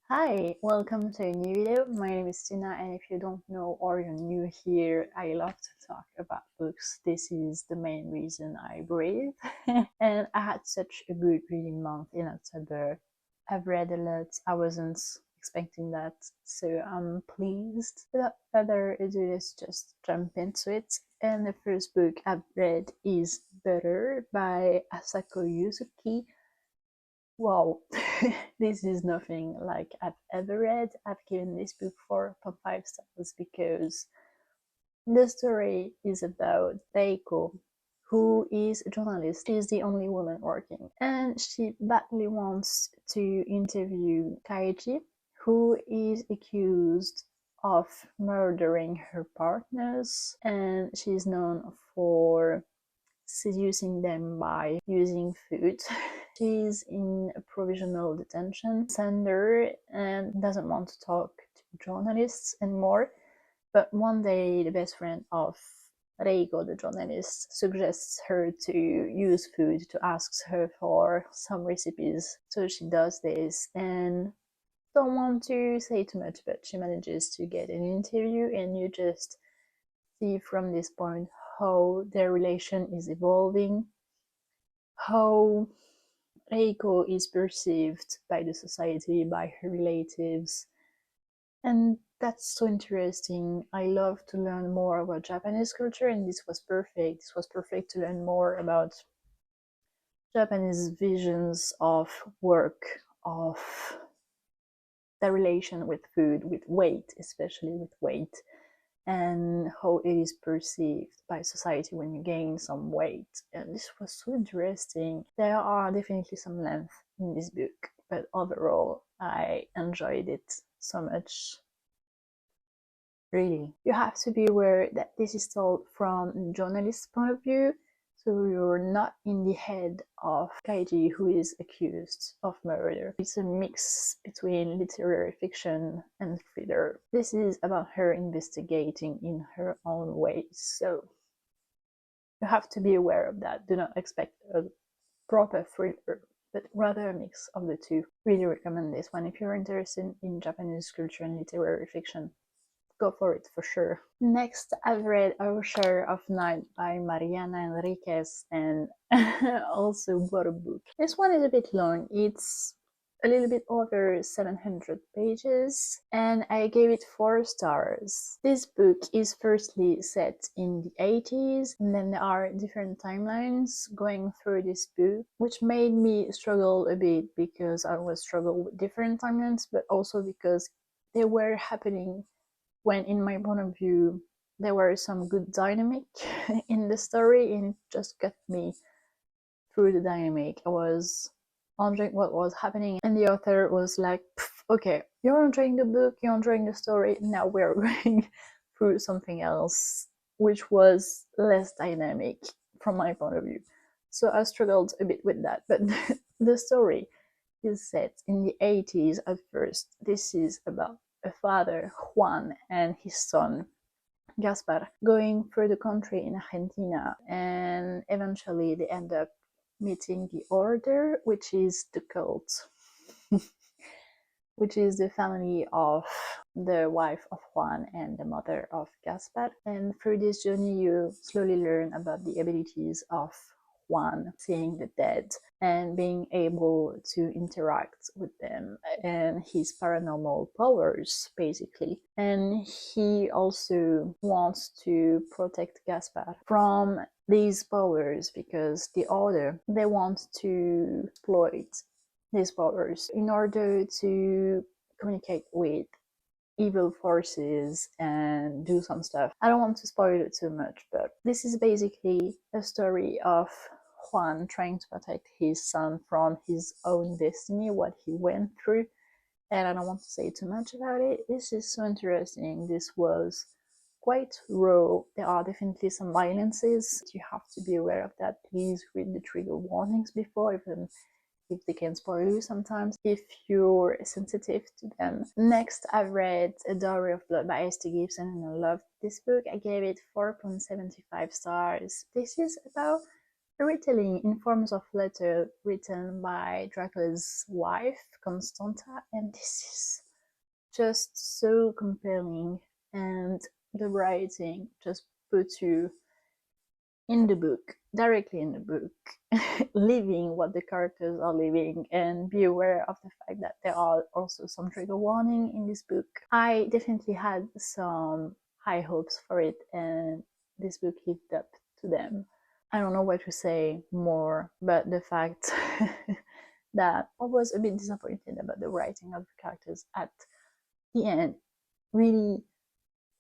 Hi, welcome to a new video. My name is Tina, and if you don't know or you're new here, I love to talk about books. This is the main reason I breathe. And I had such a good reading month in October. I've read a lot. I wasn't expecting that, so I'm pleased. Without further ado, let's just jump into it. And the first book I've read is Butter by Asako Yuzuki. Wow, this is nothing like I've ever read. I've given this book 4.5 stars because the story is about Reiko, who is a journalist. She's the only woman working, and she badly wants to interview Kaiji, who is accused of murdering her partners, and she's known for seducing them by using food. She's in a provisional detention center and doesn't want to talk to journalists anymore. But one day, the best friend of Reiko, the journalist, suggests her to use food to ask her for some recipes. So she does this and don't want to say too much, but she manages to get an interview, and you just see from this point how their relation is evolving, how Reiko is perceived by the society, by her relatives, and that's so interesting. I love to learn more about Japanese culture, and this was perfect. This was perfect to learn more about Japanese visions of work, of the relation with food, with weight, especially with weight, and how it is perceived by society when you gain some weight. And this was so interesting. There are definitely some length in this book, but overall, I enjoyed it so much. Really, you have to be aware that this is told from a journalist's point of view, so you're not in the head of Kaiji, who is accused of murder. It's a mix between literary fiction and thriller. This is about her investigating in her own way, so you have to be aware of that. Do not expect a proper thriller, but rather a mix of the two. Really recommend this one if you're interested in Japanese culture and literary fiction. Go for it for sure. Next, I've read Our Share of Night by Mariana Enriquez, and also bought a book. This one is a bit long. It's a little bit over 700 pages, and I gave it 4 stars. This book is firstly set in the 80s, and then there are different timelines going through this book, which made me struggle a bit because I always struggle with different timelines, but also because they were happening when, in my point of view, there were some good dynamic in the story, and it just got me through the dynamic. I was enjoying what was happening, and the author was like, okay, you're enjoying the book, you're enjoying the story, now we're going through something else, which was less dynamic from my point of view. So I struggled a bit with that, but the story is set in the 80s at first. This is about a father, Juan, and his son, Gaspar, going through the country in Argentina, and eventually they end up meeting the Order, which is the cult, which is the family of the wife of Juan and the mother of Gaspar. And through this journey, you slowly learn about the abilities of Juan, seeing the dead and being able to interact with them, and his paranormal powers, basically. And he also wants to protect Gaspar from these powers because the Order, they want to exploit these powers in order to communicate with evil forces and do some stuff. I don't want to spoil it too much, but this is basically a story of Juan trying to protect his son from his own destiny, what he went through, and I don't want to say too much about it. This is so interesting. This was quite raw. There are definitely some violences. You have to be aware of that. Please read the trigger warnings before, even if they can spoil you sometimes if you're sensitive to them. Next, I read A Diary of Blood by Esther Gibson, and I loved this book. I gave it 4.75 stars. This is about A retelling in forms of letter written by Dracula's wife, Constanta, and this is just so compelling, and the writing just puts you in the book, directly in the book, living what the characters are living, and be aware of the fact that there are also some trigger warning in this book. I definitely had some high hopes for it, and this book lived up to them. I don't know what to say more, but the fact that I was a bit disappointed about the writing of the characters at the end, really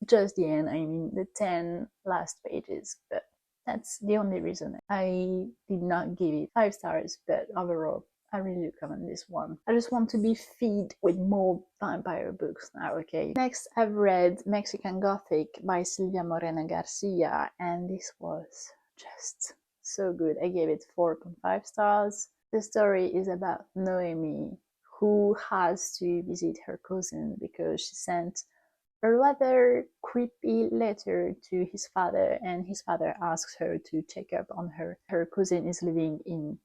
just the end, I mean the 10 last pages, but that's the only reason I did not give it 5 stars, but overall I really recommend this one. I just want to be fed with more vampire books now, okay? Next, I've read Mexican Gothic by Silvia Moreno Garcia, and this was just so good. I gave it 4.5 stars. The story is about Noemi, who has to visit her cousin because she sent a rather creepy letter to his father, and his father asks her to check up on her. Her cousin is living in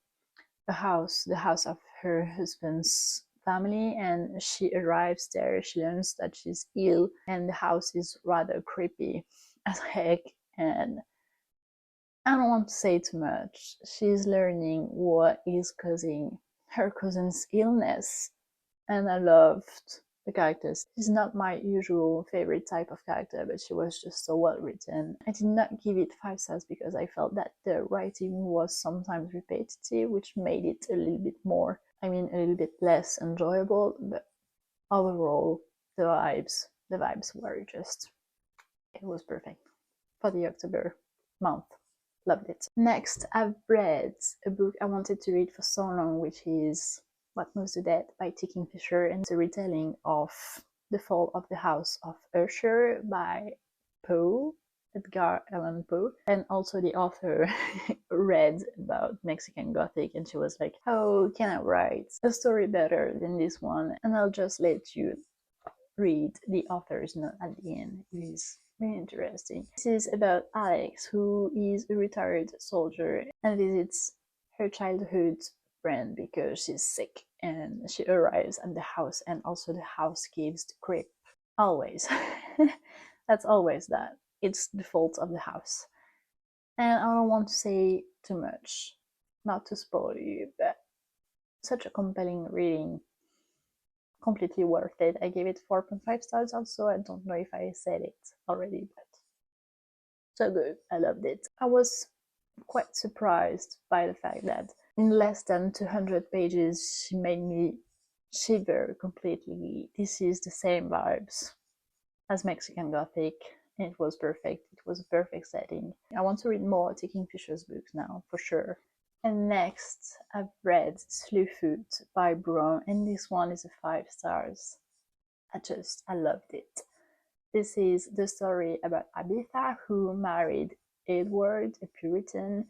the house of her husband's family, and she arrives there. She learns that she's ill, and the house is rather creepy as heck. And I don't want to say too much. She's learning what is causing her cousin's illness, and I loved the characters. She's not my usual favorite type of character, but she was just so well written. I did not give it 5 stars because I felt that the writing was sometimes repetitive, which made it a little bit more, a little bit less enjoyable, but overall, the vibes were just, it was perfect for the October month. Loved it. Next, I've read a book I wanted to read for so long, which is What Moves the Dead by T. Kingfisher, and it's a retelling of The Fall of the House of Usher by Poe, Edgar Allan Poe. And also the author read about Mexican Gothic, and she was like, how can I write a story better than this one? And I'll just let you read the author's note at the end. It is really interesting. This is about Alex, who is a retired soldier and visits her childhood friend because she's sick, and she arrives at the house, and also the house gives the creep. Always. That's always that. It's the fault of the house. And I don't want to say too much, not to spoil you, but such a compelling reading. Completely worth it. I gave it 4.5 stars also. I don't know if I said it already, but so good. I loved it. I was quite surprised by the fact that in less than 200 pages she made me shiver completely. This is the same vibes as Mexican Gothic. It was perfect. It was a perfect setting. I want to read more T. Kingfisher's books now, for sure. And next, I've read Slewfoot by Brown, and this one is a 5 stars. I loved it. This is the story about Abitha, who married Edward, a Puritan,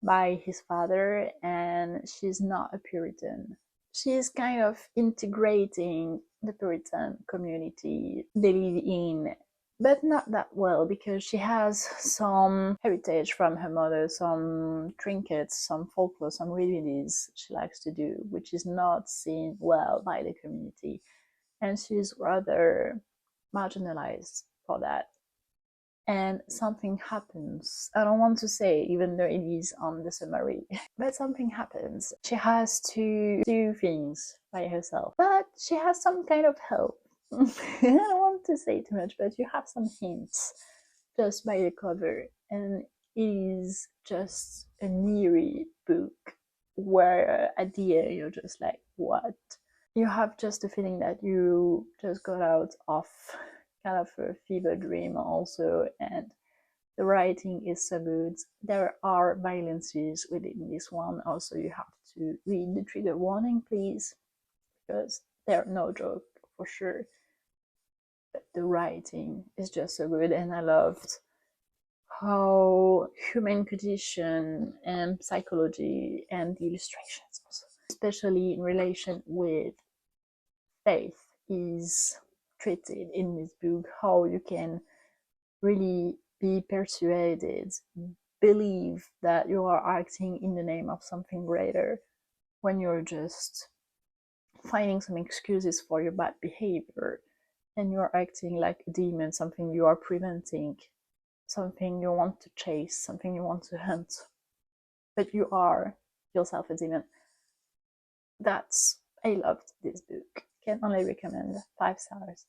by his father, and she's not a Puritan. She's kind of integrating the Puritan community they live in, but not that well, because she has some heritage from her mother, some trinkets, some folklore, some remedies she likes to do, which is not seen well by the community, and she's rather marginalized for that. And something happens. I don't want to say, even though it is on the summary, but something happens. She has to do things by herself, but she has some kind of help. I don't want to say too much, but you have some hints just by the cover, and it is just an eerie book where at the end you're just like, what? You have just the feeling that you just got out of kind of a fever dream also, and the writing is so good. There are violences within this one also. You have to read the trigger warning, please, because they're no joke for sure. But the writing is just so good, and I loved how human condition and psychology and the illustrations also, especially in relation with faith, is treated in this book. How you can really be persuaded believe that you are acting in the name of something greater when you're just finding some excuses for your bad behavior and you're acting like a demon, something you are preventing, something you want to chase, something you want to hunt, but you are yourself a demon. I loved this book. Can only recommend 5 stars.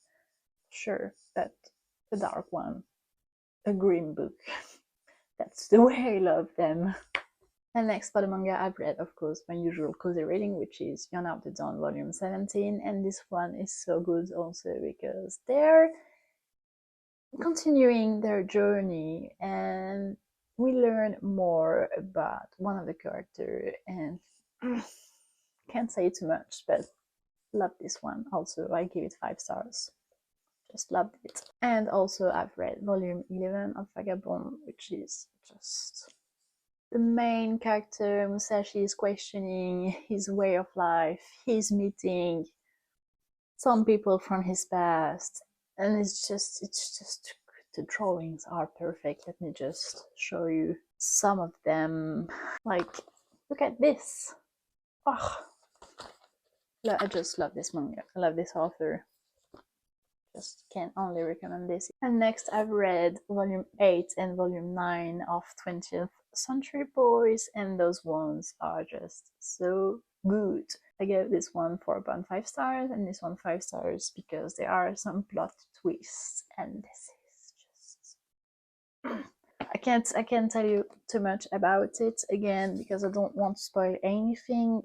Sure, but a dark one, a grim book. That's the way I love them. And next for the manga, I've read, of course, my usual cozy reading, which is Yarn Out the Dawn Volume 17, and this one is so good also because they're continuing their journey and we learn more about one of the characters, and can't say too much, but love this one. Also, I give it 5 stars. Just loved it. And also I've read volume 11 of Vagabond, which is just the main character. Musashi is questioning his way of life. He's meeting some people from his past, and it's just the drawings are perfect. Let me just show you some of them. Like, look at this. Oh, I just love this manga. I love this author. Just can only recommend this. And next I've read volume 8 and volume 9 of 20th Century Boys, and those ones are just so good. I gave this one 4.5 stars and this one 5 stars because there are some plot twists, and this is just I can't tell you too much about it again because I don't want to spoil anything,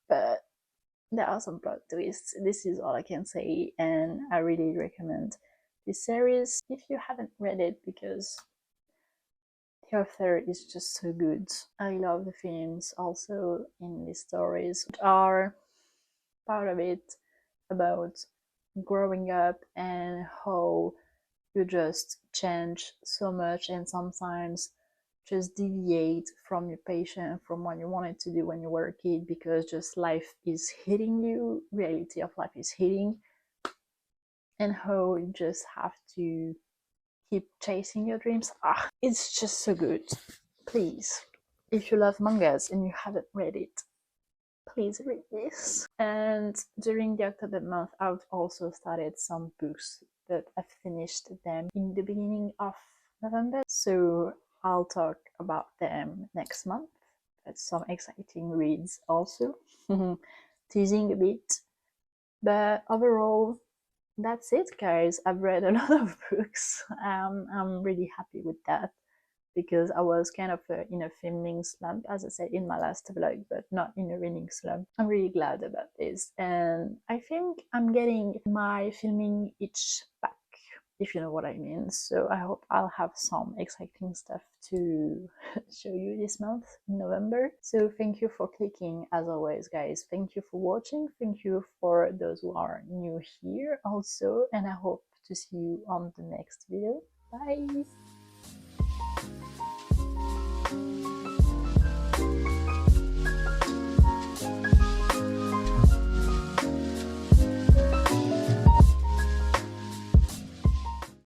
but there are some plot twists. This is all I can say, and I really recommend this series if you haven't read it because the author is just so good. I love the themes also in these stories, which are part of it about growing up and how you just change so much and sometimes just deviate from your passion, from what you wanted to do when you were a kid, because just life is hitting you, reality of life is hitting, and how you just have to keep chasing your dreams. It's just so good. Please, if you love mangas and you haven't read it, please read this. And during the October month, I've also started some books, but I finished them in the beginning of November, so I'll talk about them next month. That's some exciting reads also, teasing a bit. But overall, that's it, guys. I've read a lot of books. I'm really happy with that because I was kind of in a filming slump, as I said in my last vlog, but not in a reading slump. I'm really glad about this, and I think I'm getting my filming itch back, if you know what I mean. So I hope I'll have some exciting stuff to show you this month in November. So thank you for clicking, as always, guys. Thank you for watching. Thank you for those who are new here also, and I hope to see you on the next video. Bye!